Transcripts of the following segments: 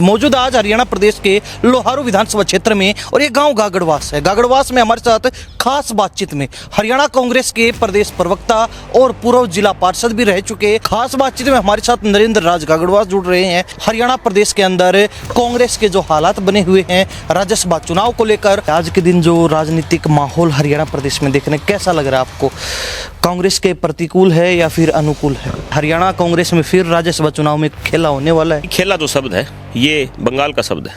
मौजूद आज हरियाणा प्रदेश के लोहारू विधानसभा क्षेत्र में और ये गांव गागड़वास है। गागड़वास में हमारे साथ खास बातचीत में हरियाणा कांग्रेस के प्रदेश प्रवक्ता और पूर्व जिला पार्षद भी रह चुके खास बातचीत में हमारे साथ नरेंद्र राज गागड़वास जुड़ रहे हैं। हरियाणा प्रदेश के अंदर कांग्रेस के जो हालात बने हुए हैं राज्यसभा चुनाव को लेकर, आज के दिन जो राजनीतिक माहौल हरियाणा प्रदेश में देखने कैसा लग रहा है आपको? कांग्रेस के प्रतिकूल है या फिर अनुकूल है? हरियाणा कांग्रेस में फिर राज्यसभा चुनाव में खेला होने वाला है। खेला जो शब्द है ये बंगाल का शब्द है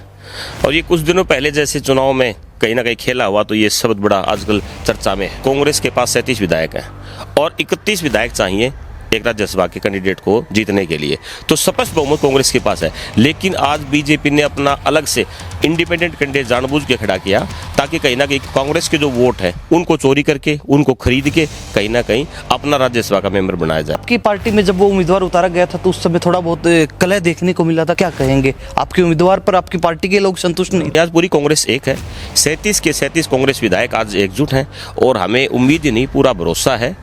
और ये कुछ दिनों पहले जैसे चुनाव में कहीं ना कहीं खेला हुआ तो ये शब्द बड़ा आजकल चर्चा में है। कांग्रेस के पास 37 विधायक हैं और 31 विधायक चाहिए एक राज्यसभा के कैंडिडेट को जीतने के लिए, तो स्पष्ट बहुमत कांग्रेस के पास है। लेकिन आज बीजेपी ने अपना अलग से इंडिपेंडेंट कैंडिडेट जानबूझ के खड़ा किया ताकि कहीं ना कहीं कांग्रेस के जो वोट है उनको चोरी करके, उनको खरीद के कहीं ना कहीं अपना राज्यसभा का मेंबर बनाया जाए। आपकी पार्टी में जब वो उम्मीदवार उतारा गया था तो उस समय थोड़ा बहुत कलह देखने को मिला था, क्या कहेंगे? आपके उम्मीदवार पर आपकी पार्टी के लोग संतुष्ट नहीं? आज पूरी कांग्रेस एक है, 37 के 37 कांग्रेस विधायक आज एकजुट हैं और हमें उम्मीद ही नहीं पूरा भरोसा है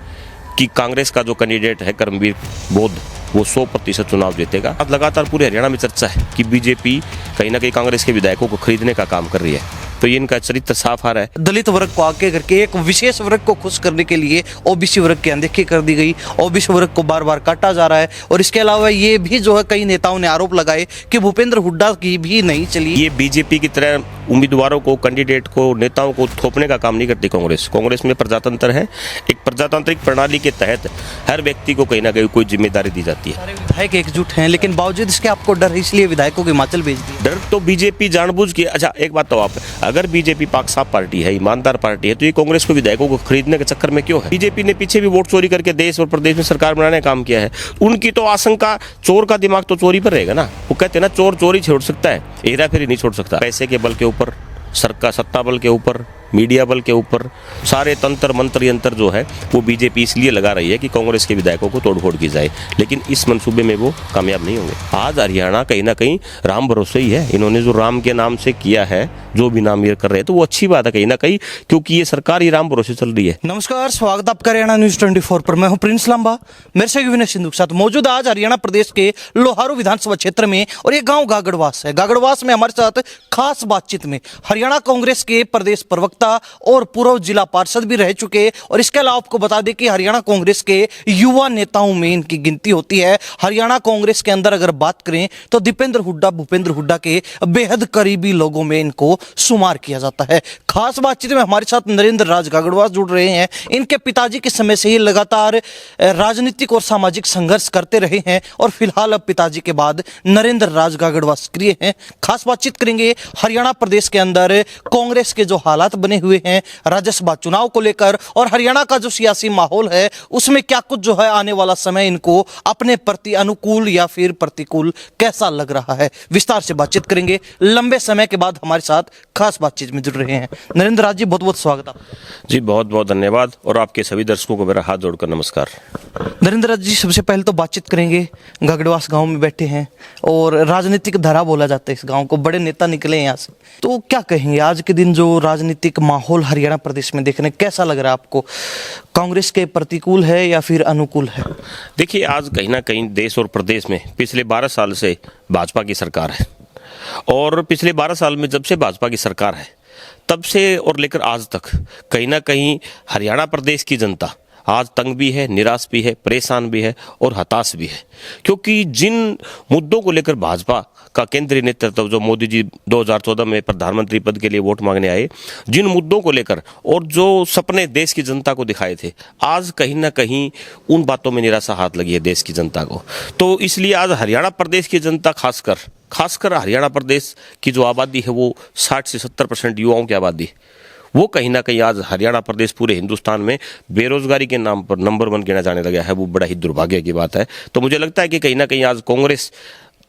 कि कांग्रेस का जो कैंडिडेट है कर्मवीर बोध वो 100% चुनाव जीतेगा। आज लगातार पूरे हरियाणा में चर्चा है कि बीजेपी कहीं ना कहीं कांग्रेस के विधायकों को खरीदने का काम कर रही है, तो ये इनका चरित्र साफ आ रहा है। दलित वर्ग को आगे करके एक विशेष वर्ग को खुश करने के लिए ओबीसी वर्ग की अनदेखी कर दी गई, ओबीसी वर्ग को बार बार काटा जा रहा है। और इसके अलावा ये भी जो है कई नेताओं ने आरोप लगाए कि भूपेंद्र हुड्डा की भी नहीं चली। ये बीजेपी की तरह उम्मीदवारों को, कैंडिडेट को, नेताओं को थोपने का काम नहीं करती कांग्रेस। कांग्रेस में प्रजातंत्र है, एक प्रजातांत्रिक प्रणाली के तहत हर व्यक्ति को कहीं ना कहीं कोई जिम्मेदारी दी जाती है। सारे विधायक एकजुट हैं, लेकिन बावजूद इसके आपको डर है, इसलिए विधायकों को हिमाचल भेज दिया। डर तो बीजेपी जानबूझ के, अच्छा एक बात तो आप, अगर बीजेपी पाक साफ पार्टी है, ईमानदार पार्टी है, तो ये कांग्रेस को विधायकों को खरीदने के चक्कर में क्यों है? बीजेपी ने पीछे भी वोट चोरी करके देश और प्रदेश में सरकार बनाने का काम किया है। उनकी तो आशंका, चोर का दिमाग तो चोरी पर रहेगा ना। वो कहते हैं ना, चोर चोरी छोड़ सकता है, हेरा फेरी नहीं छोड़ सकता। पैसे के बल के ऊपर, सरकार सत्ता बल के ऊपर, मीडिया बल के ऊपर सारे तंत्र मंत्र यंत्र जो है वो बीजेपी इसलिए लगा रही है कि कांग्रेस के विधायकों को तोड़फोड़ की जाए, लेकिन इस मंसूबे में वो कामयाब नहीं होंगे। आज हरियाणा कहीं ना कहीं राम भरोसे ही है। इन्होंने जो राम के नाम से किया है, जो भी नाम ये कर रहे हैं, तो वो अच्छी बात है कहीं ना कहीं, क्योंकि ये सरकार ही राम भरोसे चल रही है। नमस्कार, स्वागत आपका हरियाणा न्यूज 24 पर। मैं हूं प्रिंस लांबा, मेरे से विनय सिंधु के साथ। मौजूद आज हरियाणा प्रदेश के लोहारू विधानसभा क्षेत्र में और ये गांव गागड़वास है। गागड़वास में हमारे साथ खास बातचीत में हरियाणा कांग्रेस के प्रदेश प्रवक्ता और पूर्व जिला पार्षद भी रह चुके। और इसके अलावा आपको बता दें कि हरियाणा कांग्रेस के युवा नेताओं में इनकी गिनती होती है। हरियाणा कांग्रेस के अंदर अगर बात करें तो दीपेंद्र हुड्डा, भूपेंद्र हुड्डा के बेहद करीबी लोगों में इनको शुमार किया जाता है। खास बातचीत में हमारे साथ नरेंद्र राज गागड़वास जुड़ रहे हैं। इनके पिताजी के समय से ही लगातार राजनीतिक और सामाजिक संघर्ष करते रहे हैं और फिलहाल अब पिताजी के बाद नरेंद्र राज गागड़वास सक्रिय हैं। खास बातचीत करेंगे हरियाणा प्रदेश के अंदर कांग्रेस के जो हालात बने हुए हैं राज्यसभा चुनाव को लेकर और हरियाणा का जो सियासी माहौल है उसमें क्या कुछ जो है आने वाला समय इनको अपने प्रति अनुकूल या फिर प्रतिकूल कैसा लग रहा है, विस्तार से बातचीत करेंगे। लंबे समय के बाद हमारे साथ खास बातचीत में जुड़ रहे हैं नरेंद्र राज जी, बहुत बहुत स्वागत आपका। जी बहुत बहुत धन्यवाद और आपके सभी दर्शकों को मेरा हाथ जोड़कर नमस्कार। नरेंद्र राज जी, सबसे पहले तो बातचीत करेंगे। गागड़वास गांव में बैठे हैं और राजनीतिक धारा बोला जाता है इस गांव को, बड़े नेता निकले हैं यहाँ से, तो क्या कहेंगे आज के दिन जो राजनीतिक माहौल हरियाणा प्रदेश में देखने कैसा लग रहा है आपको? कांग्रेस के प्रतिकूल है या फिर अनुकूल है? देखिए, आज कहीं ना कहीं देश और प्रदेश में पिछले 12 साल से भाजपा की सरकार है और पिछले 12 साल में जब से भाजपा की सरकार है तब से और लेकर आज तक कहीं ना कहीं हरियाणा प्रदेश की जनता आज तंग भी है, निराश भी है, परेशान भी है और हताश भी है, क्योंकि जिन मुद्दों को लेकर भाजपा का केंद्रीय नेतृत्व, जो मोदी जी 2014 में प्रधानमंत्री पद के लिए वोट मांगने आए, जिन मुद्दों को लेकर और जो सपने देश की जनता को दिखाए थे, आज कहीं ना कहीं उन बातों में निराशा हाथ लगी है देश की जनता को। तो इसलिए आज हरियाणा प्रदेश की जनता खासकर हरियाणा प्रदेश की जो आबादी है वो 60 से 70% युवाओं की आबादी, वो कहीं ना कहीं आज हरियाणा प्रदेश पूरे हिंदुस्तान में बेरोजगारी के नाम पर नंबर 1 गिना जाने लगा है। वो बड़ा ही दुर्भाग्य की बात है। तो मुझे लगता है कि कहीं ना कहीं आज कांग्रेस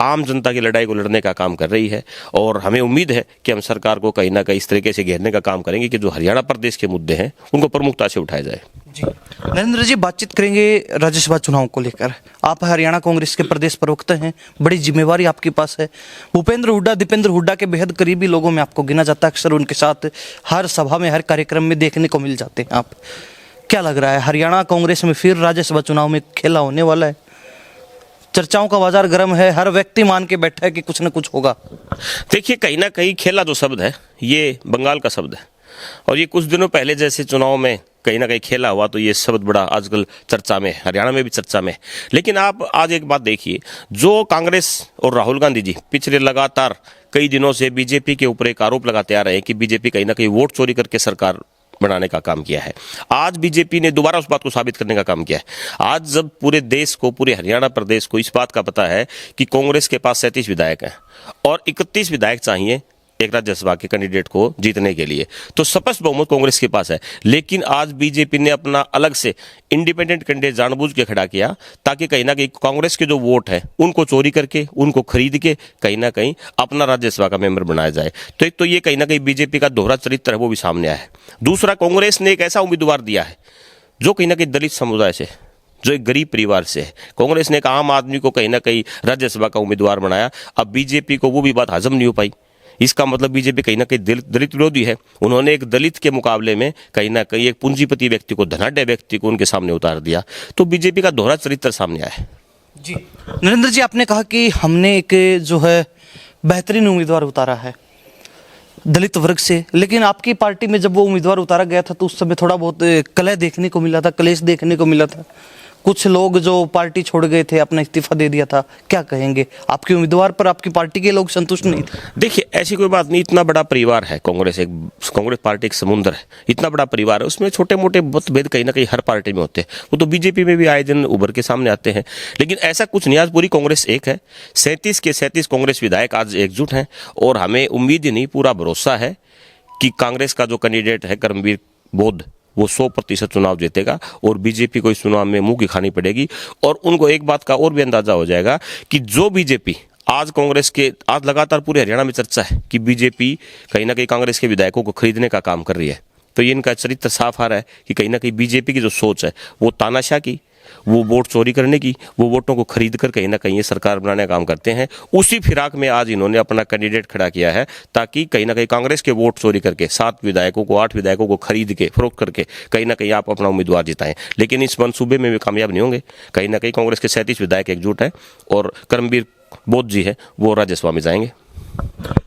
आम जनता की लड़ाई को लड़ने का काम कर रही है और हमें उम्मीद है कि हम सरकार को कहीं ना कहीं इस तरीके से घेरने का काम करेंगे कि जो हरियाणा प्रदेश के मुद्दे हैं उनको प्रमुखता से उठाया जाए। जी नरेंद्र जी, बातचीत करेंगे राज्यसभा चुनाव को लेकर। आप हरियाणा कांग्रेस के प्रदेश प्रवक्ता हैं, बड़ी जिम्मेवारी आपके पास है। भूपेंद्र हुड्डा, दीपेंद्र हुड्डा के बेहद करीबी लोगों में आपको गिना जाता है, अक्सर उनके साथ हर सभा में, हर कार्यक्रम में देखने को मिल जाते हैं आप। क्या लग रहा है, हरियाणा कांग्रेस में फिर राज्यसभा चुनाव में खेला होने वाला है? चर्चाओं का बाजार गर्म है, हर व्यक्ति मान के बैठा है कि कुछ न कुछ होगा। देखिए, कहीं ना कहीं खेला जो शब्द है ये बंगाल का शब्द है, और ये कुछ दिनों पहले जैसे चुनाव में कहीं ना कहीं खेला हुआ तो ये शब्द बड़ा आजकल चर्चा में है, हरियाणा में भी चर्चा में है। लेकिन आप आज एक बात देखिए, जो कांग्रेस और राहुल गांधी जी पिछले लगातार कई दिनों से बीजेपी के ऊपर एक आरोप लगाते आ रहे हैं कि बीजेपी कहीं ना कहीं वोट चोरी करके सरकार बनाने का काम किया है। आज बीजेपी ने दोबारा उस बात को साबित करने का काम किया है। आज जब पूरे देश को, पूरे हरियाणा प्रदेश को इस बात का पता है कि कांग्रेस के पास 37 विधायक हैं और 31 विधायक चाहिए एक राज्यसभा के कैंडिडेट को जीतने के लिए, तो स्पष्ट बहुमत कांग्रेस के पास है। लेकिन आज बीजेपी ने अपना अलग से इंडिपेंडेंट कैंडिडेट जानबूझ के खड़ा किया ताकि कहीं ना कहीं कांग्रेस के जो वोट है उनको चोरी करके, उनको खरीद के कहीं ना कहीं अपना राज्यसभा का मेंबर बनाया जाए। तो एक तो ये कहीं ना कहीं बीजेपी का दोहरा चरित्र है, वो भी सामने आया है। दूसरा, कांग्रेस ने एक ऐसा उम्मीदवार दिया है जो कहीं ना कहीं दलित समुदाय से, जो एक गरीब परिवार से है। कांग्रेस ने एक आम आदमी को कहीं ना कहीं राज्यसभा का उम्मीदवार बनाया। अब बीजेपी को वो भी बात हजम नहीं हो पाई। इसका मतलब बीजेपी कहीं ना कहीं दलित विरोधी है। उन्होंने एक दलित के मुकाबले में कहीं ना कहीं एक पूंजीपति व्यक्ति को, धनाढ्य व्यक्ति को उनके सामने उतार दिया। तो बीजेपी का दोहरा चरित्र सामने आया है। जी नरेंद्र जी, आपने कहा कि हमने एक जो है बेहतरीन उम्मीदवार उतारा है दलित वर्ग से, लेकिन आपकी पार्टी में जब वो उम्मीदवार उतारा गया था तो उस समय थोड़ा बहुत कलह देखने को मिला था, क्लेश देखने को मिला था। कुछ लोग जो पार्टी छोड़ गए थे, अपना इस्तीफा दे दिया था। क्या कहेंगे, आपके उम्मीदवार पर आपकी पार्टी के लोग संतुष्ट नहीं थे? देखिए, ऐसी कोई बात नहीं। इतना बड़ा परिवार है कांग्रेस पार्टी एक समुद्र है, इतना बड़ा परिवार है, उसमें छोटे मोटे मतभेद कहीं ना कहीं हर पार्टी में होते हैं। वो तो बीजेपी में भी आए दिन उभर के सामने आते हैं। लेकिन ऐसा कुछ नहीं, आज पूरी कांग्रेस एक है। 37 के 37 कांग्रेस विधायक आज एकजुट हैं और हमें उम्मीद ही नहीं, पूरा भरोसा है कि कांग्रेस का जो कैंडिडेट है कर्मवीर बोध, वो 100% चुनाव जीतेगा और बीजेपी को इस चुनाव में मुंह की खानी पड़ेगी। और उनको एक बात का और भी अंदाजा हो जाएगा कि जो बीजेपी आज कांग्रेस के, आज लगातार पूरे हरियाणा में चर्चा है कि बीजेपी कहीं ना कहीं कांग्रेस के विधायकों को खरीदने का काम कर रही है। तो ये इनका चरित्र साफ आ रहा है कि कहीं ना कहीं बीजेपी की जो सोच है वो तानाशाह की, वो वोट चोरी करने की, वो वोटों को खरीद कर कहीं ना कहीं ये सरकार बनाने का काम करते हैं। उसी फिराक में आज इन्होंने अपना कैंडिडेट खड़ा किया है ताकि कहीं ना कहीं कांग्रेस के वोट चोरी करके 7 विधायकों को, 8 विधायकों को खरीद के, फरोख्त करके कहीं ना कहीं आप अपना उम्मीदवार जिताएं। लेकिन इस मंसूबे में वे कामयाब नहीं होंगे। कहीं ना कहीं कांग्रेस के 37 विधायक एकजुट हैं और कर्मवीर बोध जी है वो राज्यसभा में जाएंगे।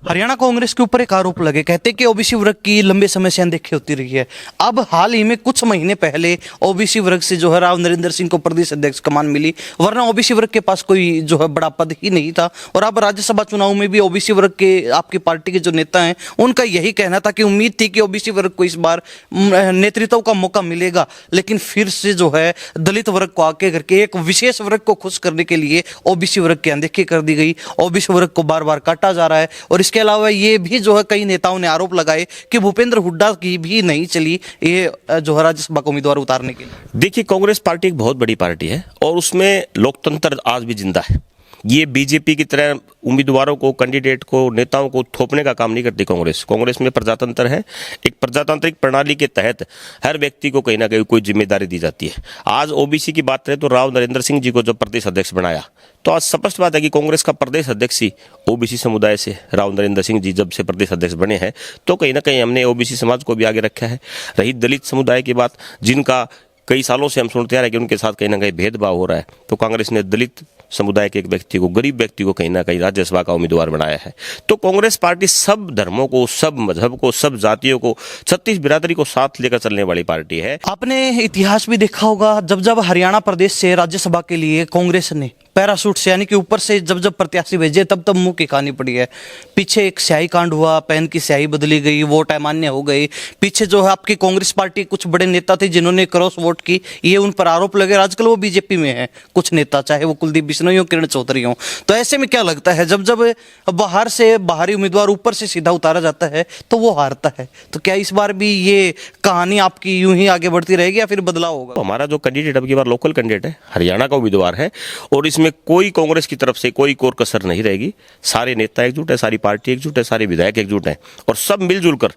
हरियाणा कांग्रेस के ऊपर एक आरोप लगे, कहते हैं कि ओबीसी वर्ग की लंबे समय से अनदेखी होती रही है। अब हाल ही में कुछ महीने पहले ओबीसी वर्ग से जो है राव नरेंद्र सिंह को प्रदेश अध्यक्ष कमान मिली, वरना ओबीसी वर्ग के पास कोई जो है बड़ा पद ही नहीं था। और अब राज्यसभा चुनाव में भी ओबीसी वर्ग के आपकी पार्टी के जो नेता हैं उनका यही कहना था कि उम्मीद थी कि ओबीसी वर्ग को इस बार नेतृत्व का मौका मिलेगा, लेकिन फिर से जो है दलित वर्ग को आगे करके एक विशेष वर्ग को खुश करने के लिए ओबीसी वर्ग की अनदेखी कर दी गई। ओबीसी वर्ग को बार बार काटा जा रहा है। और इसके अलावा ये भी जो है कई नेताओं ने आरोप लगाए कि भूपेंद्र हुड्डा की भी नहीं चली ये जो है राज्यसभा का उम्मीदवार उतारने के लिए। देखिए, कांग्रेस पार्टी एक बहुत बड़ी पार्टी है और उसमें लोकतंत्र आज भी जिंदा है। ये बीजेपी की तरह उम्मीदवारों को, कैंडिडेट को, नेताओं को थोपने का काम नहीं करती कांग्रेस में प्रजातंत्र है। एक प्रजातांत्रिक प्रणाली के तहत हर व्यक्ति को कहीं ना कहीं कोई जिम्मेदारी दी जाती है। आज ओबीसी की बात करें तो राव नरेंद्र सिंह जी को जब प्रदेश अध्यक्ष बनाया तो आज स्पष्ट बात है कि कांग्रेस का प्रदेश अध्यक्ष ही ओबीसी समुदाय से राव नरेंद्र सिंह जी जब से प्रदेश अध्यक्ष बने हैं तो कहीं ना कहीं हमने ओबीसी समाज को भी आगे रखा है। रही दलित समुदाय की बात, जिनका कई सालों से हम सुनते आ रहे हैं कि उनके साथ कहीं ना कहीं भेदभाव हो रहा है, तो कांग्रेस ने दलित समुदाय के एक व्यक्ति को, गरीब व्यक्ति को कहीं ना कहीं राज्यसभा का उम्मीदवार बनाया है। तो कांग्रेस पार्टी सब धर्मों को, सब मजहब को, सब जातियों को, 36 बिरादरी को साथ लेकर चलने वाली पार्टी है। आपने इतिहास भी देखा होगा, जब जब हरियाणा प्रदेश से राज्यसभा के लिए कांग्रेस ने पैराशूट से यानी कि ऊपर से जब जब प्रत्याशी भेजे तब तब मुंह की खानी पड़ी है। पीछे एक स्याही कांड हुआ, पेन की स्याही बदली गई, वोट अमान्य हो गए। पीछे जो है आपकी कांग्रेस पार्टी कुछ बड़े नेता थे जिन्होंने क्रॉस वोट की, ये उन पर आरोप लगे। आजकल वो बीजेपी में है कुछ नेता, चाहे वो कुलदीप बिश्नोई हो, किरण चौधरी हो। तो ऐसे में क्या लगता है, जब जब बाहर से बाहरी उम्मीदवार ऊपर से सीधा उतारा जाता है तो वो हारता है। तो क्या इस बार भी ये कहानी आपकी यूं ही आगे बढ़ती रहेगी या फिर बदलाव होगा? हमारा जो कैंडिडेट अब की बार लोकल कैंडिडेट है, हरियाणा का उम्मीदवार है और इसमें कोई कांग्रेस की तरफ से कोई कोर कसर नहीं रहेगी। सारे नेता एकजुट है, सारी पार्टी एकजुट है, सारे विधायक एकजुट हैं और सब मिलजुल कर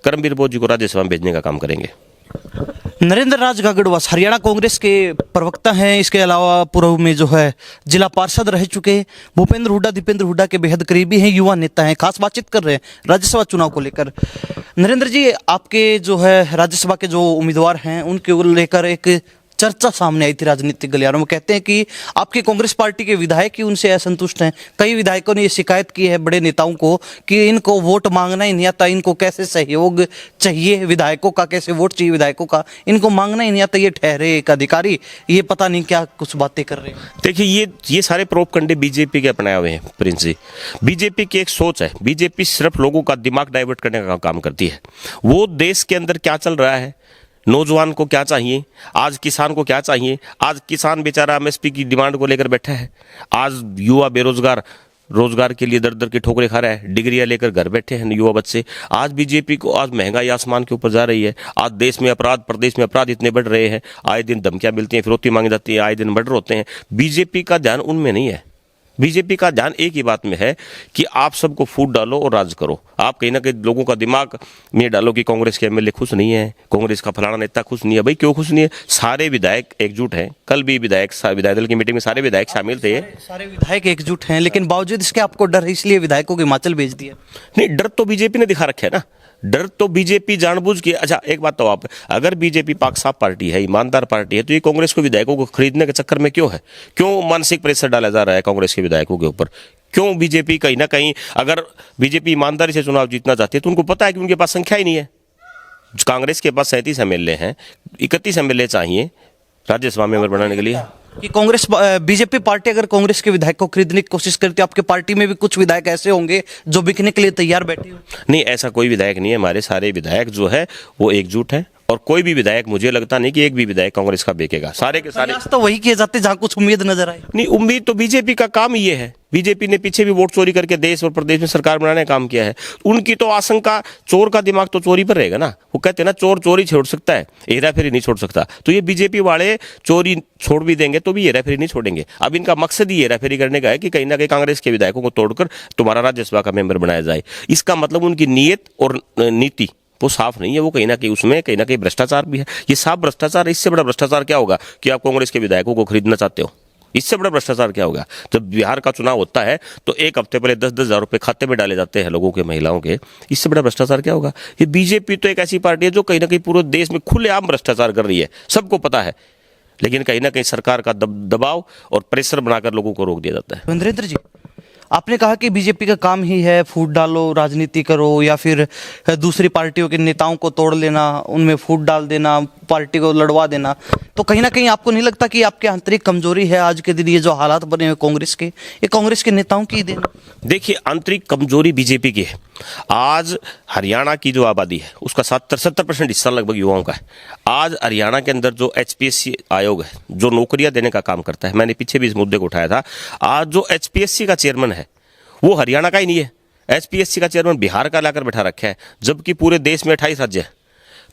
कर्मवीर बोध जी को राज्यसभा में भेजने का काम करेंगे। नरेंद्र राज गागड़वास हरियाणा कांग्रेस के प्रवक्ता हैं। इसके अलावा पूर्व में जो है जिला पार्षद रह चुके, भूपेंद्र हुड्डा, दीपेंद्र हुड्डा के बेहद करीबी हैं, युवा नेता हैं, खास बातचीत कर रहे हैं राज्यसभा चुनाव को लेकर। नरेंद्र जी, आपके जो है राज्यसभा के जो उम्मीदवार हैं उनके लेकर एक चर्चा सामने आई थी राजनीतिक गलियारों में, कहते हैं कि आपकी कांग्रेस पार्टी के विधायक ही उनसे असंतुष्ट हैं। कई विधायकों ने ये शिकायत की है बड़े नेताओं को कि इनको वोट मांगना ही नहीं आता, इनको कैसे सहयोग चाहिए विधायकों का, कैसे वोट चाहिए विधायकों का, इनको मांगना ही नहीं आता, ये ठहरे एक अधिकारी, ये पता नहीं क्या कुछ बातें कर रहे हैं। देखिए ये सारे प्रोपगंडे बीजेपी के अपनाए हुए हैं प्रिंस जी। बीजेपी की एक सोच है, बीजेपी सिर्फ लोगों का दिमाग डाइवर्ट करने का काम करती है। वो देश के अंदर क्या चल रहा है, नौजवान को क्या चाहिए, आज किसान को क्या चाहिए, आज किसान बेचारा एमएसपी की डिमांड को लेकर बैठा है, आज युवा बेरोजगार रोजगार के लिए दर दर की ठोकरें खा रहा है, डिग्रियां लेकर घर बैठे हैं युवा बच्चे। आज बीजेपी को आज महंगाई आसमान के ऊपर जा रही है, आज देश में अपराध, प्रदेश में अपराध इतने बढ़ रहे हैं, आए दिन धमकियां मिलती हैं, फिरौती मांगी जाती है, आए दिन मर्डर होते हैं। बीजेपी का ध्यान उनमें नहीं है। बीजेपी का ध्यान एक ही बात में है कि आप सबको फूट डालो और राज करो। आप कहीं ना कहीं लोगों का दिमाग में डालो कि कांग्रेस के एमएलए खुश नहीं है, कांग्रेस का फलाना नेता खुश नहीं है। भाई क्यों खुश नहीं है? सारे विधायक एकजुट हैं। कल भी विधायक दल की मीटिंग में सारे विधायक शामिल थे। सारे विधायक एकजुट हैं, लेकिन बावजूद इसके आपको डर है, इसलिए विधायकों को हिमाचल भेज दिया। नहीं, डर तो बीजेपी ने दिखा रखा है ना। डर तो बीजेपी जानबूझ के, अच्छा एक बात तो आप, अगर बीजेपी पाक साफ पार्टी है, ईमानदार पार्टी है, तो ये कांग्रेस को विधायकों को खरीदने के चक्कर में क्यों है? क्यों मानसिक प्रेशर डाला जा रहा है कांग्रेस के विधायकों के ऊपर? क्यों बीजेपी कहीं ना कहीं, अगर बीजेपी ईमानदारी से चुनाव जीतना चाहती है तो उनको पता है कि उनके पास संख्या ही नहीं है। कांग्रेस के पास 37 एमएलए हैं, 31 एमएलए चाहिए राज्यसभा में बनाने के लिए। कि कांग्रेस बीजेपी पार्टी अगर कांग्रेस के विधायक को खरीदने की कोशिश करती है, आपके पार्टी में भी कुछ विधायक ऐसे होंगे जो बिकने के लिए तैयार बैठे हो? नहीं, ऐसा कोई विधायक नहीं है। हमारे सारे विधायक जो है वो एकजुट है, और कोई भी विधायक, मुझे लगता नहीं कि एक भी विधायक कांग्रेस का बेचेगा। सारे के सारे तो वही किए जाते जहां कुछ उम्मीद नजर आए। नहीं, उम्मीद तो बीजेपी का काम ही ये है। बीजेपी ने पीछे भी वोट चोरी करके देश और प्रदेश में सरकार बनाने का काम किया है। उनकी तो आशंका, चोर का दिमाग तो चोरी पर रहेगा ना। वो कहते हैं ना, चोर चोरी छोड़ सकता है, हेरा फेरी नहीं छोड़ सकता। तो ये बीजेपी वाले चोरी छोड़ भी देंगे तो भी हेरा फेरी नहीं छोड़ेंगे। अब इनका मकसद ही हेरा फेरी करने का है कि कहीं ना कहीं कांग्रेस के विधायकों को तोड़कर तुम्हारा राज्यसभा का मेंबर बनाया जाए। इसका मतलब उनकी नीयत और नीति वो साफ नहीं है। वो कहीं ना कहीं उसमें कहीं ना कहीं भ्रष्टाचार भी है। ये साफ भ्रष्टाचार है। इससे बड़ा भ्रष्टाचार क्या होगा कि आप कांग्रेस के विधायकों को खरीदना चाहते हो? इससे बड़ा भ्रष्टाचार क्या होगा? जब बिहार का चुनाव होता है तो एक हफ्ते पहले 10-10 हज़ार रुपए खाते में डाले जाते हैं लोगों के, महिलाओं के। इससे बड़ा भ्रष्टाचार क्या होगा? ये बीजेपी तो एक ऐसी पार्टी है जो कहीं ना कहीं पूरे देश में खुलेआम भ्रष्टाचार कर रही है, सबको पता है, लेकिन कहीं ना कहीं सरकार का दबाव और प्रेशर बनाकर लोगों को रोक दिया जाता है। वीरेंद्र जी, आपने कहा कि बीजेपी का काम ही है फूट डालो, राजनीति करो, या फिर दूसरी पार्टियों के नेताओं को तोड़ लेना, उनमें फूट डाल देना, पार्टी को लड़वा देना। तो कहीं ना कहीं आपको नहीं लगता कि आपकी आंतरिक कमजोरी है आज के दिन ये जो हालात बने हुए कांग्रेस के, ये कांग्रेस के नेताओं की देन? देखिए, आंतरिक कमजोरी बीजेपी की है। आज हरियाणा की जो आबादी है उसका 70% हिस्सा लगभग युवाओं का है। आज हरियाणा के अंदर जो एचपीएससी आयोग है, जो नौकरियां देने का काम करता है, मैंने पीछे भी इस मुद्दे को उठाया था। आज जो एचपीएससी का चेयरमैन है वो हरियाणा का ही नहीं है। एचपीएससी का चेयरमैन बिहार का लाकर बैठा रखा है, जबकि पूरे देश में 28 राज्य है।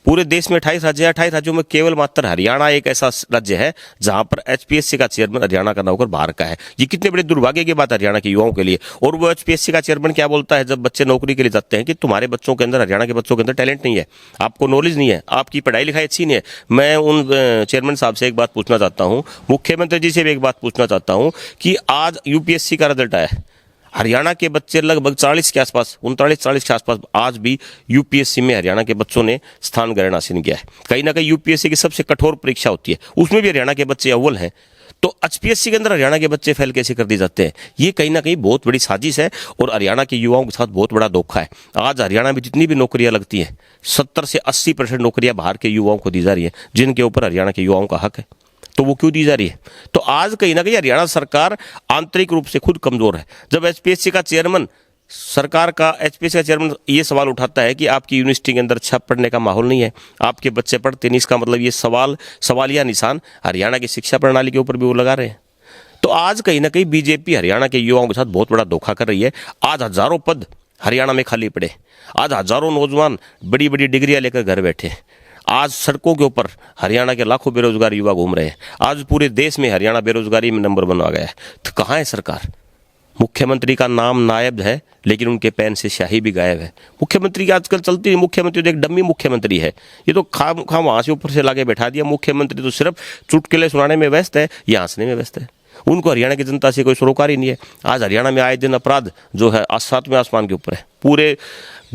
पूरे देश में 28 राज्य है। 28 राज्यों में केवल मात्र हरियाणा एक ऐसा राज्य है जहां पर एचपीएससी का चेयरमैन हरियाणा का नौकर बाहर का है। ये कितने बड़े दुर्भाग्य की बात है हरियाणा के युवाओं के लिए। और वो एचपीएससी का चेयरमैन क्या बोलता है जब बच्चे नौकरी के लिए जाते हैं कि तुम्हारे बच्चों के अंदर, हरियाणा के बच्चों के अंदर टैलेंट नहीं है, आपको नॉलेज नहीं है, आपकी पढ़ाई लिखाई अच्छी नहीं है। मैं उन चेयरमैन साहब से एक बात पूछना चाहता हूँ, मुख्यमंत्री जी से भी एक बात पूछना चाहता हूँ कि आज यूपीएससी का रिजल्ट आया है, हरियाणा के बच्चे लगभग 40 के आसपास, 39-40 के आसपास आज भी यूपीएससी में हरियाणा के बच्चों ने स्थान ग्रहण हासिल किया है। कहीं ना कहीं यूपीएससी की सबसे कठोर परीक्षा होती है, उसमें भी हरियाणा के बच्चे अव्वल हैं। तो एचपीएससी के अंदर हरियाणा के बच्चे फेल कैसे कर दिए जाते हैं? ये कहीं ना कहीं बहुत बड़ी साजिश है और हरियाणा के युवाओं के साथ बहुत बड़ा धोखा है। आज हरियाणा में जितनी भी नौकरियां लगती हैं, 70 से 80% नौकरियां बाहर के युवाओं को दी जा रही है, जिनके ऊपर हरियाणा के युवाओं का हक है। तो वो क्यों दी जा रही है? तो आज कहीं ना कहीं हरियाणा सरकार आंतरिक रूप से खुद कमजोर है। जब एचपीएससी का चेयरमैन, सरकार का एचपीएससी का चेयरमैन ये सवाल उठाता है कि आपकी यूनिवर्सिटी के अंदर अच्छा पढ़ने का माहौल नहीं है, आपके बच्चे पढ़ते नहीं, इसका मतलब ये सवालिया निशान हरियाणा की शिक्षा प्रणाली के ऊपर भी वो लगा रहे हैं। तो आज कहीं ना कहीं बीजेपी हरियाणा के युवाओं के साथ बहुत बड़ा धोखा कर रही है। आज हजारों पद हरियाणा में खाली पड़े, आज हजारों नौजवान बड़ी बड़ी डिग्रियां लेकर घर बैठे, आज सड़कों के ऊपर हरियाणा के लाखों बेरोजगार युवा घूम रहे हैं। आज पूरे देश में हरियाणा बेरोजगारी में नंबर 1 आ गया है। तो कहाँ है सरकार? मुख्यमंत्री का नाम नायब है, लेकिन उनके पेन से स्याही भी गायब है। मुख्यमंत्री की आजकल चलती है, मुख्यमंत्री तो एक डम्मी मुख्यमंत्री है। ये तो खाम वहां से ऊपर से लाके बैठा दिया। मुख्यमंत्री तो सिर्फ चुटकुले सुनाने में व्यस्त है या हंसने में व्यस्त है। उनको हरियाणा की जनता से कोई सरोकार ही नहीं है। आज हरियाणा में आए दिन अपराध जो है आज 7वें आसमान के ऊपर है। पूरे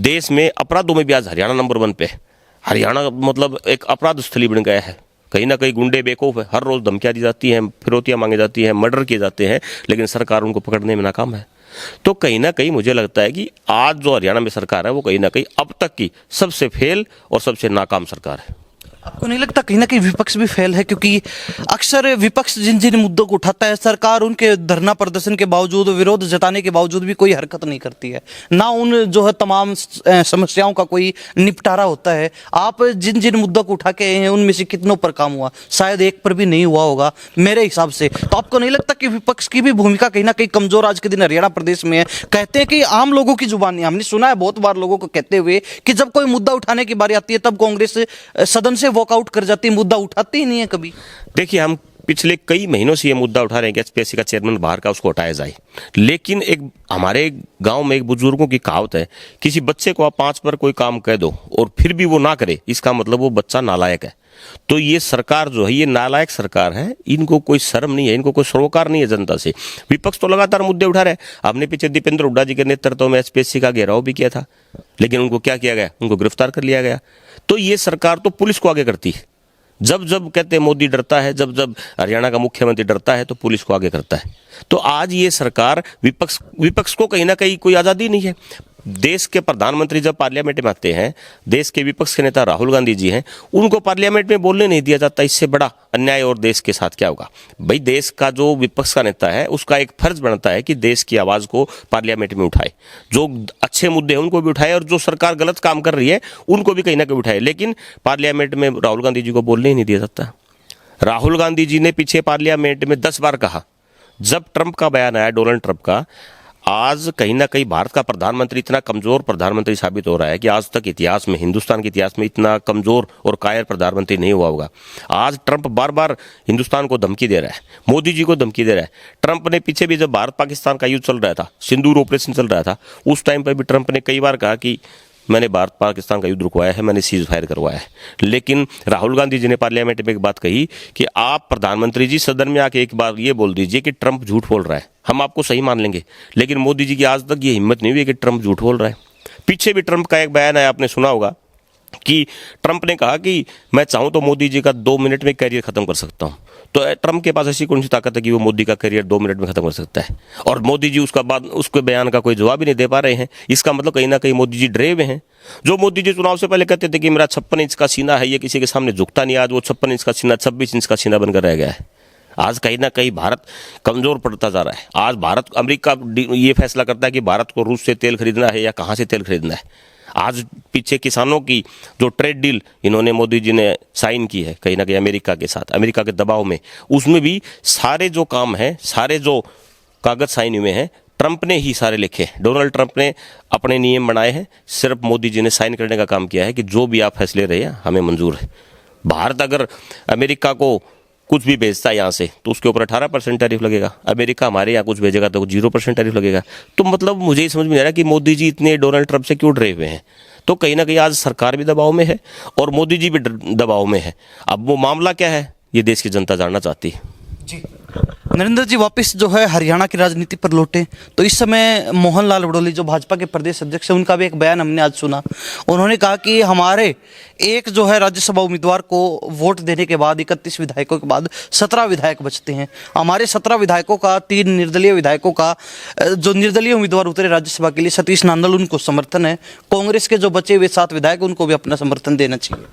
देश में अपराधों में भी आज हरियाणा नंबर 1 पे है। हरियाणा मतलब एक अपराध स्थली बन गया है। कहीं ना कहीं गुंडे बेवकूफ़ है, हर रोज़ धमकियाँ दी जाती हैं, फिरौतियाँ मांगी जाती हैं, मर्डर किए जाते हैं, लेकिन सरकार उनको पकड़ने में नाकाम है। तो कहीं ना कहीं मुझे लगता है कि आज जो हरियाणा में सरकार है वो कहीं ना कहीं अब तक की सबसे फेल और सबसे नाकाम सरकार है। आपको नहीं लगता कहीं ना कहीं विपक्ष भी फेल है? क्योंकि अक्सर विपक्ष जिन जिन मुद्दों को उठाता है, सरकार उनके धरना प्रदर्शन के बावजूद, विरोध जताने के बावजूद भी कोई हरकत नहीं करती है, ना उन जो है तमाम समस्याओं का कोई निपटारा होता है। आप जिन जिन मुद्दों को उठा के आए हैं उनमें से कितनों पर काम हुआ? शायद एक पर भी नहीं हुआ होगा मेरे हिसाब से। तो आपको नहीं लगता कि विपक्ष की भी भूमिका कहीं ना कहीं कमजोर आज के दिन हरियाणा प्रदेश में है? कहते हैं कि आम लोगों की जुबानी, हमने सुना है बहुत बार लोगों को कहते हुए कि जब कोई मुद्दा उठाने की बारी आती है तब कांग्रेस सदन से वॉकआउट कर जाती है, मुद्दा उठाती ही नहीं है कभी। देखिए, हम पिछले कई महीनों से ये मुद्दा उठा रहे हैं कि एचपीएससी का चेयरमैन बाहर का, उसको हटाया जाए। लेकिन एक हमारे गांव में एक बुजुर्गों की कहावत है, किसी बच्चे को आप 5 पर कोई काम कह दो और फिर भी वो ना करे, इसका मतलब वो बच्चा नालायक है। तो ये सरकार जो है ये नालायक सरकार है, इनको कोई शर्म नहीं है, इनको कोई सरोकार नहीं है जनता से। विपक्ष तो लगातार मुद्दे उठा रहे हैं। हमने पीछे दीपेंद्र हुड्डा जी के नेतृत्व में एचपीएससी का घेराव भी किया था, लेकिन उनको क्या किया गया? उनको गिरफ्तार कर लिया गया। तो ये सरकार तो पुलिस को आगे करती है। जब जब कहते हैं मोदी डरता है, जब जब हरियाणा का मुख्यमंत्री डरता है, तो पुलिस को आगे करता है। तो आज ये सरकार, विपक्ष को कहीं ना कहीं कोई आज़ादी नहीं है। देश के प्रधानमंत्री जब पार्लियामेंट में आते हैं, देश के विपक्ष के नेता राहुल गांधी जी हैं, उनको पार्लियामेंट में बोलने नहीं दिया जाता। इससे बड़ा अन्याय और देश के साथ क्या होगा? भाई, देश का जो विपक्ष का नेता है उसका एक फर्ज बनता है कि देश की आवाज़ को पार्लियामेंट में उठाए, जो अच्छे मुद्दे हैं उनको भी उठाए और जो सरकार गलत काम कर रही है उनको भी कहीं ना कहीं उठाए। लेकिन पार्लियामेंट में राहुल गांधी जी को बोलने ही नहीं दिया जाता। राहुल गांधी जी ने पीछे पार्लियामेंट में 10 बार कहा, जब ट्रंप का बयान आया, डोनाल्ड ट्रंप का, आज कहीं ना कहीं भारत का प्रधानमंत्री इतना कमजोर प्रधानमंत्री साबित हो रहा है कि आज तक इतिहास में, हिंदुस्तान के इतिहास में इतना कमजोर और कायर प्रधानमंत्री नहीं हुआ होगा। आज ट्रंप बार बार हिंदुस्तान को धमकी दे रहा है, मोदी जी को धमकी दे रहा है। ट्रंप ने पीछे भी जब भारत पाकिस्तान का युद्ध चल रहा था, सिंदूर ऑपरेशन चल रहा था, उस टाइम पर भी ट्रंप ने कई बार कहा कि मैंने भारत पाकिस्तान का युद्ध रुकवाया है, मैंने सीज फायर करवाया है। लेकिन राहुल गांधी जी ने पार्लियामेंट में एक बात कही कि आप प्रधानमंत्री जी सदन में आके एक बार ये बोल दीजिए कि ट्रंप झूठ बोल रहा है, हम आपको सही मान लेंगे। लेकिन मोदी जी की आज तक ये हिम्मत नहीं हुई कि ट्रंप झूठ बोल रहा है। पीछे भी ट्रंप का एक बयान आया, आपने सुना होगा, कि ट्रंप ने कहा कि मैं चाहूं तो मोदी जी का 2 मिनट में करियर खत्म कर सकता हूं। तो ट्रंप के पास ऐसी कौन सी ताकत है कि वो मोदी का करियर 2 मिनट में खत्म कर सकता है? और मोदी जी उसके बयान का कोई जवाब ही नहीं दे पा रहे हैं। इसका मतलब कहीं ना कहीं मोदी जी डरे हुए हैं। जो मोदी जी चुनाव से पहले कहते थे कि मेरा 56 इंच का सीना है, ये किसी के सामने झुकता नहीं, आज वो 56 इंच का सीना 26 इंच का सीना बनकर रह गया है। आज कहीं ना कहीं भारत कमजोर पड़ता जा रहा है। आज अमेरिका ये फैसला करता है कि भारत को रूस से तेल खरीदना है या कहाँ से तेल खरीदना है। आज पीछे किसानों की जो ट्रेड डील इन्होंने, मोदी जी ने साइन की है कहीं ना कहीं अमेरिका के साथ, अमेरिका के दबाव में, उसमें भी सारे जो काम हैं, सारे जो कागज साइन हुए हैं, ट्रंप ने ही सारे लिखे हैं। डोनाल्ड ट्रंप ने अपने नियम बनाए हैं, सिर्फ मोदी जी ने साइन करने का काम किया है कि जो भी आप फैसले रहे हैं हमें मंजूर है। भारत अगर अमेरिका को कुछ भी भेजता है यहाँ से तो उसके ऊपर 18% टैरिफ लगेगा। अमेरिका हमारे यहाँ कुछ भेजेगा तो 0% टैरिफ लगेगा। तो मतलब मुझे ही समझ में नहीं आ रहा कि मोदी जी इतने डोनाल्ड ट्रंप से क्यों डरे हुए हैं। तो कहीं ना कहीं आज सरकार भी दबाव में है और मोदी जी भी दबाव में है। अब वो मामला क्या है ये देश की जनता जानना चाहती है। जी नरेंद्र जी, वापस जो है हरियाणा की राजनीति पर लौटे तो इस समय मोहन लाल बड़ोली जो भाजपा के प्रदेश अध्यक्ष हैं, उनका भी एक बयान हमने आज सुना। उन्होंने कहा कि हमारे एक जो है राज्यसभा उम्मीदवार को वोट देने के बाद 31 विधायकों के बाद 17 विधायक बचते हैं। हमारे 17 विधायकों का 3 निर्दलीय विधायकों का जो निर्दलीय उम्मीदवार उतरे राज्यसभा के लिए सतीश नांदल, उनको समर्थन है। कांग्रेस के जो बचे हुए 7 विधायक उनको भी अपना समर्थन देना चाहिए।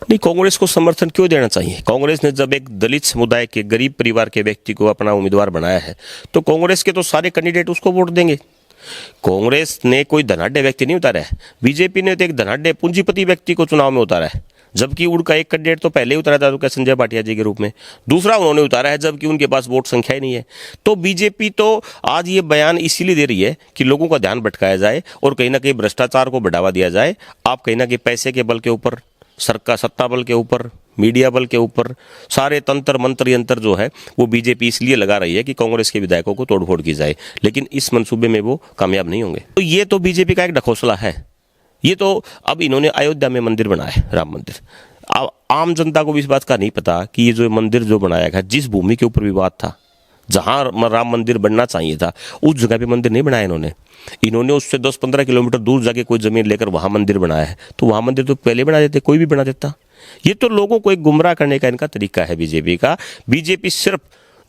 नहीं, कांग्रेस को समर्थन क्यों देना चाहिए? कांग्रेस ने जब एक दलित समुदाय के गरीब परिवार के व्यक्ति को अपना उम्मीदवार बनाया है तो कांग्रेस के तो सारे कैंडिडेट उसको वोट देंगे। कांग्रेस ने कोई धनाढ्य व्यक्ति नहीं उतारा है। बीजेपी ने तो एक धनाढ्य पूंजीपति व्यक्ति को चुनाव में उतारा है, जबकि उनका एक कैंडिडेट तो पहले ही उतारा था, तो संजय भाटिया जी के रूप में। दूसरा उन्होंने उतारा है जबकि उनके पास वोट संख्या ही नहीं है। तो बीजेपी तो आज ये बयान इसीलिए दे रही है कि लोगों का ध्यान भटकाया जाए और कहीं ना कहीं भ्रष्टाचार को बढ़ावा दिया जाए। आप कहीं ना कहीं पैसे के बल के ऊपर, सरकार सत्ता बल के ऊपर, मीडिया बल के ऊपर, सारे तंत्र मंत्र यंत्र जो है वो बीजेपी इसलिए लगा रही है कि कांग्रेस के विधायकों को तोड़फोड़ की जाए, लेकिन इस मंसूबे में वो कामयाब नहीं होंगे। तो ये तो बीजेपी का एक ढकोसला है। ये तो अब इन्होंने अयोध्या में मंदिर बनाया है, राम मंदिर। अब आम जनता को भी इस बात का नहीं पता कि ये जो मंदिर जो बनाया गया, जिस भूमि के ऊपर विवाद था, जहां राम मंदिर बनना चाहिए था, उस जगह पे मंदिर नहीं बनाया इन्होंने उससे 10-15 किलोमीटर दूर जाके कोई जमीन लेकर वहां मंदिर बनाया है। तो वहां मंदिर तो पहले बना देते, कोई भी बना देता। ये तो लोगों को एक गुमराह करने का इनका तरीका है बीजेपी का। बीजेपी सिर्फ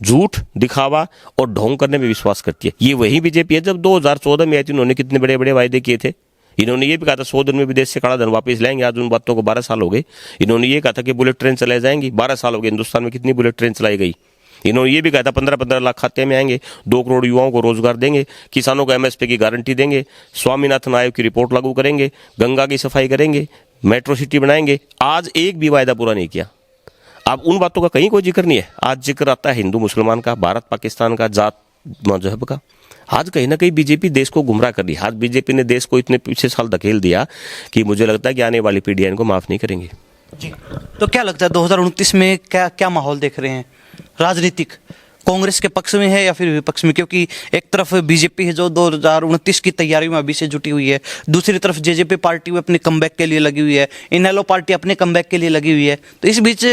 झूठ, दिखावा और ढोंग करने में विश्वास करती है। ये वही बीजेपी है जब 2014 में आई थी, उन्होंने कितने बड़े बड़े वायदे किए थे। इन्होंने ये भी कहा था 100 दिन में विदेश से काला धन वापस लाएंगे। आज उन बातों को 12 साल हो गए। इन्होंने ये कहा था कि बुलेट ट्रेन चलाई जाएंगी, 12 साल हो गए। हिंदुस्तान में कितनी बुलेट ट्रेन चलाई गई। इन्होंने ये भी कहा था 15-15 लाख खाते में आएंगे, 2 करोड़ युवाओं को रोजगार देंगे, किसानों को एमएसपी की गारंटी देंगे, स्वामीनाथन आयोग की रिपोर्ट लागू करेंगे, गंगा की सफाई करेंगे, मेट्रो सिटी बनाएंगे। आज एक भी वायदा पूरा नहीं किया। अब उन बातों का कहीं कोई जिक्र नहीं है। आज जिक्र आता है हिंदू मुसलमान का, भारत पाकिस्तान का, जात मजहब का। आज कहीं ना कहीं बीजेपी देश को गुमराह कर रही है। आज बीजेपी ने देश को इतने पीछे साल धकेल दिया कि मुझे लगता है कि आने वाली पीढ़ियां इनको माफ नहीं करेंगी। जी, तो क्या लगता है 2029 में क्या माहौल देख रहे हैं राजनीतिक? कांग्रेस के पक्ष में है या फिर विपक्ष में? क्योंकि एक तरफ बीजेपी है जो 2029 की तैयारी में अभी से जुटी हुई है, दूसरी तरफ जेजेपी पार्टी अपने कमबैक के लिए लगी हुई है, इनेलो पार्टी अपने कमबैक के लिए लगी हुई है। तो इस बीच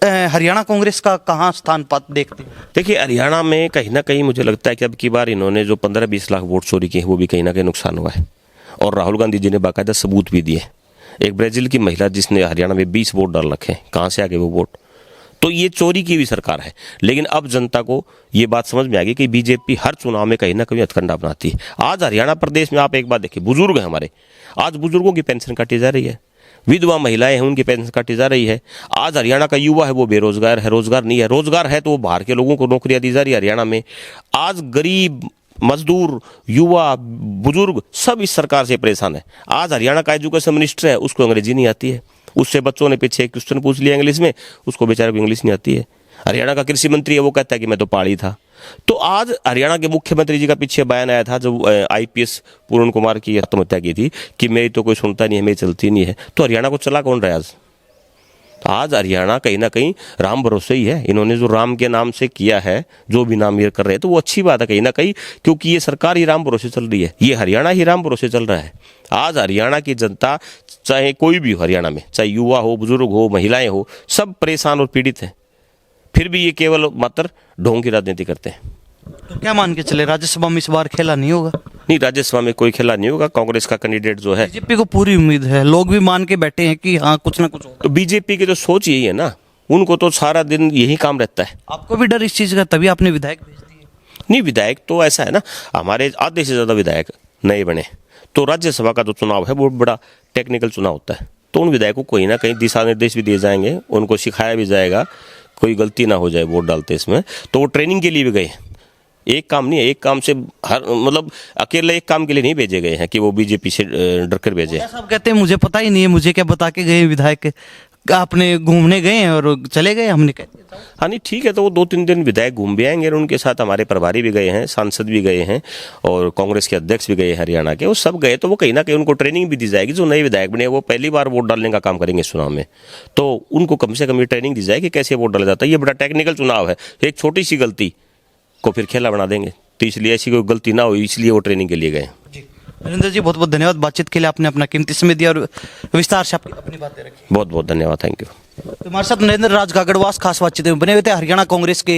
हरियाणा कांग्रेस का कहाँ स्थान पाते देखते हैं? देखिए, हरियाणा में कहीं ना कहीं मुझे लगता है कि अब की बार इन्होंने जो 15-20 लाख वोट चोरी किए वो भी कहीं ना कहीं नुकसान हुआ है। और राहुल गांधी जी ने बाकायदा सबूत भी दिए। एक ब्राजील की महिला जिसने हरियाणा में 20 वोट डाल रखे, कहाँ से आ गए वो वोट? तो ये चोरी की हुई सरकार है। लेकिन अब जनता को ये बात समझ में आ गई कि बीजेपी हर चुनाव में कहीं ना कहीं हथकंडा अपनाती है। आज हरियाणा प्रदेश में आप एक बात देखिए, बुजुर्ग हैं हमारे, आज बुजुर्गों की पेंशन काटी जा रही है, विधवा महिलाएं हैं उनकी पेंशन काटी जा रही है। आज हरियाणा का युवा है वो बेरोजगार है, रोजगार नहीं है। रोजगार है तो वो बाहर के लोगों को नौकरियां दी जा रही है हरियाणा में। आज गरीब, मजदूर, युवा, बुजुर्ग सब इस सरकार से परेशान है। आज हरियाणा का एजुकेशन मिनिस्टर है, उसको अंग्रेजी नहीं आती है। उससे बच्चों ने पीछे एक क्वेश्चन पूछ लिया इंग्लिश में, उसको बेचारे को इंग्लिश नहीं आती है। हरियाणा का कृषि मंत्री है, वो कहता है कि मैं तो पहाड़ी था। तो आज हरियाणा के मुख्यमंत्री जी का पीछे बयान आया था जब आईपीएस पूर्ण कुमार की आत्महत्या की थी कि मेरी तो कोई सुनता नहीं है, मेरी चलती नहीं है। तो हरियाणा को चला कौन रहा है आज? आज हरियाणा कहीं ना कहीं राम भरोसे ही है। इन्होंने जो राम के नाम से किया है, जो भी नाम ये कर रहे हैं, तो वो अच्छी बात है कहीं ना कहीं, क्योंकि ये सरकार ही राम भरोसे चल रही है, ये हरियाणा ही राम भरोसे चल रहा है। आज हरियाणा की जनता, चाहे कोई भी हो हरियाणा में, चाहे युवा हो, बुजुर्ग हो, महिलाएं हो, सब परेशान और पीड़ित हैं। फिर भी ये केवल मात्र ढोंग की राजनीति करते हैं। तो क्या मान के चले, राज्यसभा में इस बार खेला नहीं होगा? नहीं, राज्यसभा में कोई खेला नहीं होगा। कांग्रेस का कैंडिडेट जो है, बीजेपी को पूरी उम्मीद है, लोग भी मान के बैठे हैं कि हाँ कुछ ना कुछ होगा। तो बीजेपी की तो सोच यही है ना, उनको तो सारा दिन यही काम रहता है। आपको भी डर इस चीज का, तभी आपने विधायक भेज दिए? नहीं, विधायक तो ऐसा है ना, हमारे आधे से ज्यादा विधायक नए बने। तो राज्यसभा का जो चुनाव है वो बड़ा टेक्निकल चुनाव होता है। तो उन विधायकों को कहीं ना कहीं दिशा निर्देश भी दिए जाएंगे, उनको सिखाया भी जाएगा, कोई गलती ना हो जाए वोट डालते इसमें। तो वो ट्रेनिंग के लिए भी गए। एक काम नहीं है, एक काम से हर मतलब अकेले एक काम के लिए नहीं भेजे गए हैं कि वो बीजेपी से डर कर भेजे। सब कहते हैं मुझे पता ही नहीं है, मुझे क्या बता के गए विधायक, अपने घूमने गए हैं और चले गए, हमने कह दिया। हाँ नहीं, ठीक है, तो वो 2-3 दिन विधायक घूम भी आएंगे और उनके साथ हमारे प्रभारी भी गए हैं, सांसद भी गए हैं और कांग्रेस के अध्यक्ष भी गए हैं हरियाणा के। वो सब गए, तो वो कहीं ना कहीं उनको ट्रेनिंग भी दी जाएगी। जो नए विधायक बने वो पहली बार वोट डालने का काम करेंगे इस चुनाव में, तो उनको कम से कम ये ट्रेनिंग दी जाएगी कैसे वोट डाला जाता है। ये बड़ा टेक्निकल चुनाव है, एक छोटी सी गलती को फिर खेला बना देंगे। तो इसलिए ऐसी कोई गलती ना हो, इसलिए वो ट्रेनिंग के लिए गए। नरेंद्र जी, बहुत बहुत धन्यवाद बातचीत के लिए, आपने अपना कीमती समय दिया और विस्तार से अपनी बातें रखी। बहुत बहुत धन्यवाद, थैंक यू। तो हमारे साथ नरेंद्र राज गागड़वास खास बातचीत में बने हुए थे, हरियाणा कांग्रेस के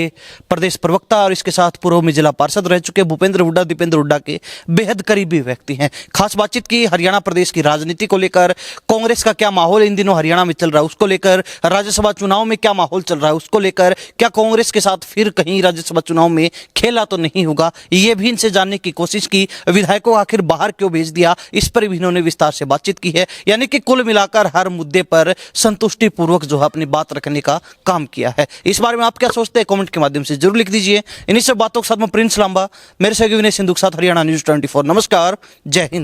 प्रदेश प्रवक्ता और इसके साथ पूर्व में जिला पार्षद रह चुके भूपेंद्र हुड्डा, दीपेंद्र हुड्डा के बेहद करीबी व्यक्ति हैं। खास बातचीत की हरियाणा प्रदेश की राजनीति को लेकर, कांग्रेस का क्या माहौल इन दिनों हरियाणा में चल रहा है उसको लेकर, राज्यसभा चुनाव में क्या माहौल चल रहा है उसको लेकर, क्या कांग्रेस के साथ फिर कहीं राज्यसभा चुनाव में खेला तो नहीं होगा, ये भी इनसे जानने की कोशिश की। विधायकों को आखिर बाहर क्यों भेज दिया, इस पर भी इन्होंने विस्तार से बातचीत की है। यानी कि कुल मिलाकर हर मुद्दे पर संतुष्टिपूर्वक जो है अपनी बात रखने का काम किया है। इस बारे में आप क्या सोचते हैं, कमेंट के माध्यम से जरूर लिख दीजिए। इन्हीं सब बातों के साथ मैं प्रिंस लांबा, मेरे सहयोगी विनय सिंधु के साथ हरियाणा न्यूज 24। नमस्कार, जय हिंद।